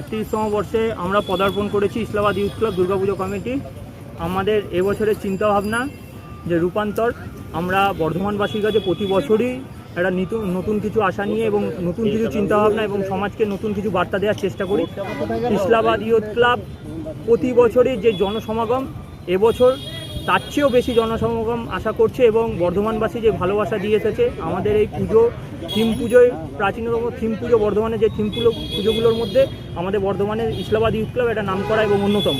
38তম বর্ষে আমরা পদার্পণ করেছি Islamabad youth club Durga Puja committee. আমাদের এবছরের চিন্তাভাবনা যে রূপান্তর। আমরা বর্ধমানবাসীর কাছে প্রতি বছরই একটা নতুন কিছু আশা নিয়ে এবং নতুন কিছু চিন্তাভাবনা এবং সমাজকে নতুন কিছু বার্তা দেওয়ার চেষ্টা করি। ইসলামাবাদ ইউথ ক্লাব প্রতি বছরই যে জনসমাগম, এবছর তার চেয়েও বেশি জনসমাগম আশা করছে এবং বর্ধমানবাসী যে ভালোবাসা দিয়ে এসেছে আমাদের এই পুজো, থিম পুজোয় প্রাচীনতম থিম পুজো, বর্ধমানের যে থিম পুজোগুলোর মধ্যে আমাদের বর্ধমানের ইসলামাবাদ ইউথ ক্লাব একটা নামকরা এবং অন্যতম।